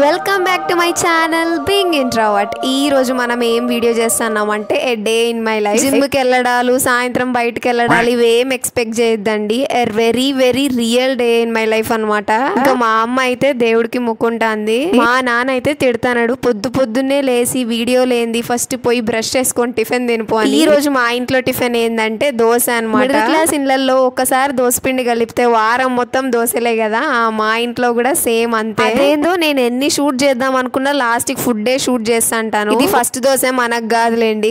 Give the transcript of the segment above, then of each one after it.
Welcome back to my channel being introvert. ఈ రోజు మనం ఏం వీడియో చేస్తున్నాం అంటే a day in my life. Gym కి వెళ్ళడాలు, సాయంత్రం బయటకు వెళ్ళడాలు ఇవేం ఎక్స్పెక్ట్ చేయొద్దండి. A very very real day in my life అనమాట. ఇంకా మా అమ్మ అయితే దేవుడికి మొక్కుంటాంది, మా నాన్న అయితే తిడతాడు పొద్దున్నే లేసి వీడియో లేంది ఫస్ట్ పోయి బ్రష్ చేసుకొని టిఫిన్ తినిపో అని. ఈ రోజు మా ఇంట్లో టిఫిన్ ఏంటంటే దోశ అనమాట. మిడిల్ క్లాస్ ఇళ్లలో ఒక్కసారి దోశపిండి కలిపితే వారం మొత్తం దోశలే కదా. మా ఇంట్లో కూడా సేమ్ అంతే. అదేందో నేను ఎన్ని షూట్ చేద్దాం అనుకున్నా లాస్ట్ కి ఫుడ్ డే షూట్ చేస్తా అంటాను. ఇది ఫస్ట్ దోశ మనకు కాదులేండి.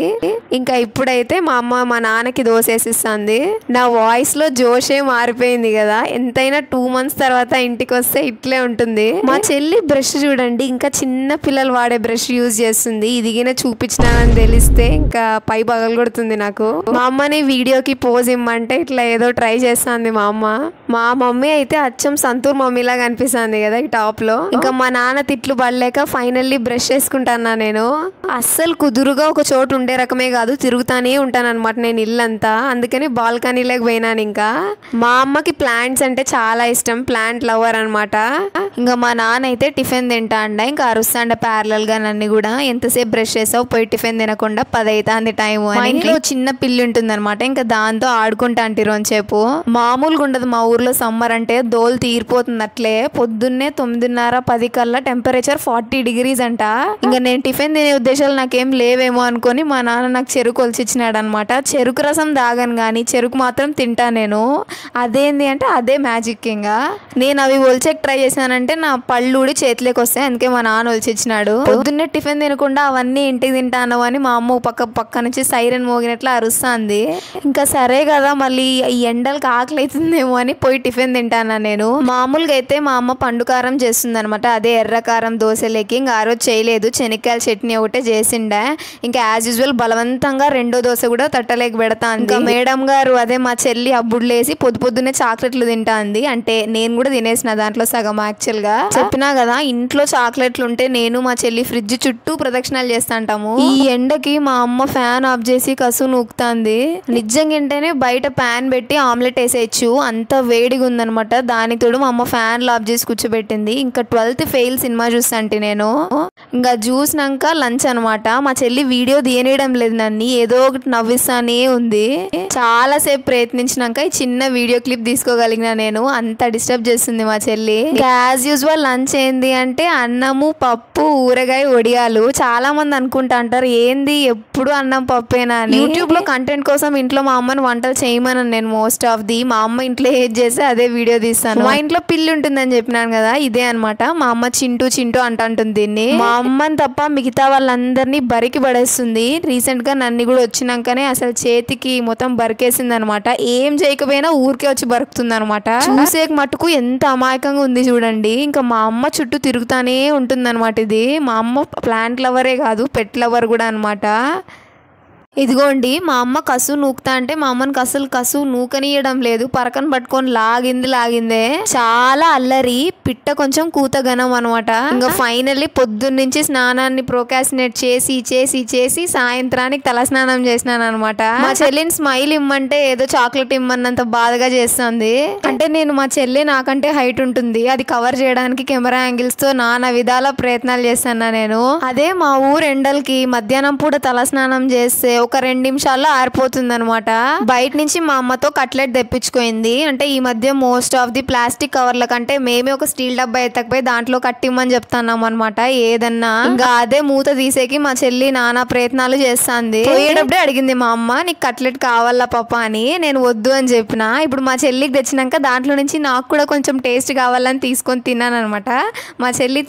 ఇంకా ఇప్పుడైతే మా అమ్మ మా నాన్నకి దోశ వేసిస్తుంది. నా వాయిస్ లో జోషే మారిపోయింది కదా. ఎంతైనా 2 months తర్వాత ఇంటికి వస్తే ఇట్లే ఉంటుంది. మా చెల్లి బ్రష్ చూడండి, ఇంకా చిన్న పిల్లలు వాడే బ్రష్ యూజ్ చేస్తుంది. ఇదిగిన చూపించినానని తెలిస్తే ఇంకా పై పగలు కొడుతుంది నాకు. మా అమ్మని వీడియోకి పోజ్ ఇమ్మంటే ఇట్లా ఏదో ట్రై చేస్తుంది మా అమ్మ. మా మమ్మీ అయితే అచ్చం సంతూర్ మమ్మీ లాగా అనిపిస్తుంది కదా ఈ టాప్ లో. ఇంకా మా నాన్న తిట్లు పడలేక ఫైనల్లీ బ్రష్ చేసుకుంటానా నేను. అస్సలు కుదురుగా ఒక చోటు ఉండే రకమే కాదు, తిరుగుతానే ఉంటాను అనమాట నేను ఇల్లంతా. అందుకని బాల్కనీలోకి పోయినాను. ఇంకా మా అమ్మకి ప్లాంట్స్ అంటే చాలా ఇష్టం, ప్లాంట్ లవర్ అనమాట. ఇంకా మా నాన్న అయితే టిఫిన్ తింటా అండ, ఇంకా అరుస్తాండ ప్యారలల్ గా నన్ను కూడా. ఎంతసేపు బ్రష్ చేసావు, పోయి టిఫిన్ తినకుండా 10 అవుతుంది టైం అని. ఇంట్లో చిన్న పిల్లి ఉంటుంది అనమాట, ఇంకా దాంతో ఆడుకుంటా అంటే రోజుసేపు. మామూలుగా ఉండదు మా ఊర్లో సమ్మర్ అంటే, దోలు తీరిపోతుంది అట్లే. పొద్దున్నే 9:30-10 కల్లా టెంపరేచర్ 40 degrees అంట. ఇంకా నేను టిఫిన్ తినే ఉద్దేశాలు నాకేం లేవేమో అనుకొని మా నాన్న నాకు చెరుకు ఒలిచిచ్చినాడు అనమాట. చెరుకు రసం దాగను కానీ చెరుకు మాత్రం తింటా నేను. అదేంది అంటే అదే మ్యాజిక్. ఇంకా నేను అవి ఒలిచేకి ట్రై చేశానంటే నా పళ్ళు ఊడి చేతిలోకి వస్తాయి. అందుకే మా నాన్న ఒలిచిచ్చినాడు. పొద్దున్నే టిఫిన్ తినకుండా అవన్నీ ఇంటికి తింటాను అని మా అమ్మ పక్క నుంచి సైరన్ మోగినట్లు అరుస్తుంది. ఇంకా సరే కదా మళ్ళీ ఈ ఎండలకు ఆకలి అవుతుందేమో అని పోయి టిఫిన్ తింటానా నేను. మామూలుగా అయితే మా అమ్మ పండుకారం చేస్తుంది అనమాట, అదే ఎర్రకారం దోశలేకి. ఇంకా ఆ రోజు చేయలేదు, శనక్కాయల చట్నీ ఒకటే చేసిండే. ఇంకా యాజ్ యూజువల్ బలవంతంగా రెండో దోశ కూడా తట్టలేక పెడతా. ఇంకా మేడం గారు అదే మా చెల్లి అబ్బుడులేసి పొద్దున్నే చాక్లెట్లు తింటా అంది. అంటే నేను కూడా తినేసిన దాంట్లో సగం. యాక్చువల్ గా చెప్పినా కదా ఇంట్లో చాక్లెట్లు ఉంటే నేను మా చెల్లి ఫ్రిడ్జ్ చుట్టూ ప్రదక్షిణాలు చేస్తాంటాము. ఈ ఎండకి మా అమ్మ ఫ్యాన్ ఆఫ్ చేసి కసు నూకుతాంది. నిజంగా ఏంటనే బయట ప్యాన్ పెట్టి ఆమ్లెట్ వేసేయచ్చు, అంత వేడిగా ఉందనమాట. దానికి తోడు మా అమ్మ ఫ్యాన్ ఆఫ్ చేసి కూర్చోబెట్టింది. ఇంకా 12th ఫెయిల్ సినిమా చూస్తాంటే నేను. ఇంకా చూసినాక లంచ్ అనమాట. మా చెల్లి వీడియో తీయడం లేదు నన్ను, ఏదో ఒకటి నవ్విస్తానే ఉంది. చాలా సేపు ప్రయత్నించినాక ఈ చిన్న వీడియో క్లిప్ తీసుకోగలిగిన నేను. అంత డిస్టర్బ్ చేస్తుంది మా చెల్లి. యాజ్ యూజువల్ లంచ్ ఏంది అంటే అన్నము, పప్పు, ఊరగాయ, వడియాలు. చాలా మంది అనుకుంటా అంటారు ఏంది ఎప్పుడు అన్నం పప్పేనా అని. యూట్యూబ్ లో కంటెంట్ కోసం ఇంట్లో మా అమ్మని వంటలు చేయమని నేను మోస్ట్ ఆఫ్ ది. మా అమ్మ ఇంట్లో ఏది చేస్తే అదే వీడియో తీస్తాను. మా ఇంట్లో పిల్లి ఉంటుందని చెప్పినాను కదా, ఇదే అనమాట. మా అమ్మ చింటూ అంటుంటుంది దీన్ని. మా అమ్మని తప్ప మిగతా వాళ్ళందరినీ బరికి పడేస్తుంది. రీసెంట్ గా నన్ను కూడా వచ్చినాకనే అసలు చేతికి మొత్తం బరికేసింది అనమాట. ఏం చేయకపోయినా ఊరికే వచ్చి బరుకుతుంది అనమాట. చూసే మటుకు ఎంత అమాయకంగా ఉంది చూడండి. ఇంకా మా అమ్మ చుట్టూ తిరుగుతానే ఉంటుంది అనమాట. ఇది మా అమ్మ ప్లాంట్ లవరే కాదు, పెట్ లవర్ కూడా అనమాట. ఇదిగోండి మా అమ్మ కసు నూకుతా అంటే మా అమ్మని అసలు కసు నూకనియడం లేదు, పరకను పట్టుకొని లాగిందే. చాలా అల్లరి, పిట్ట కొంచెం కూతగనం అనమాట. ఇంకా ఫైనల్లీ పొద్దున్నుంచి స్నానాన్ని ప్రోకాసినేట్ చేసి సాయంత్రానికి తల స్నానం చేసినాను అనమాట. మా చెల్లిని స్మైల్ ఇమ్మంటే ఏదో చాక్లెట్ ఇమ్మన్నంత బాధగా చేస్తుంది. అంటే నేను మా చెల్లి నాకంటే హైట్ ఉంటుంది, అది కవర్ చేయడానికి కెమెరా యాంగిల్స్ తో నానా విధాల ప్రయత్నాలు చేస్తాను నేను. అదే మా ఊరు ఎండలకి మధ్యాహ్నం పూట తల స్నానం చేస్తే ఒక 2 నిమిషాల్లో ఆరిపోతుంది అనమాట. బయట నుంచి మా అమ్మతో కట్లెట్ తెప్పించుకోయింది. అంటే ఈ మధ్య మోస్ట్ ఆఫ్ ది ప్లాస్టిక్ కవర్ల కంటే మేమే ఒక స్టీల్ డబ్బా ఎత్తకపోయి దాంట్లో కట్టిమ్మని చెప్తున్నాం అనమాట ఏదన్నా. ఇంకా అదే మూత తీసేకి మా చెల్లి నానా ప్రయత్నాలు చేస్తుంది. పోయేటప్పుడే అడిగింది మా అమ్మ నీకు కట్లెట్ కావాలా పాప అని. నేను వద్దు అని చెప్పిన. ఇప్పుడు మా చెల్లికి తెచ్చినాక దాంట్లో నుంచి నాకు కూడా కొంచెం టేస్ట్ కావాలని తీసుకొని తిన్నాను అనమాట. మా చెల్లి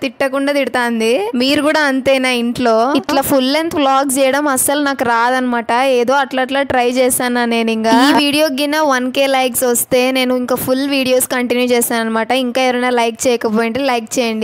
తిట్టకుండా తిడుతుంది. మీరు కూడా అంతేనా ఇంట్లో? ఇట్లా ఫుల్ లెంత్ వ్లాగ్స్ చేయడం అస్సలు నాకు రాదనమాట, ఏదో అట్లా ట్రై చేశాను నేను. ఇంకా ఈ వీడియో గిన 1K లైక్స్ వస్తే నేను ఇంకా ఫుల్ వీడియోస్ కంటిన్యూ చేస్తాను అనమాట. ఇంకా ఎవరైనా లైక్ చేయకపోయింటే లైక్ చేయండి.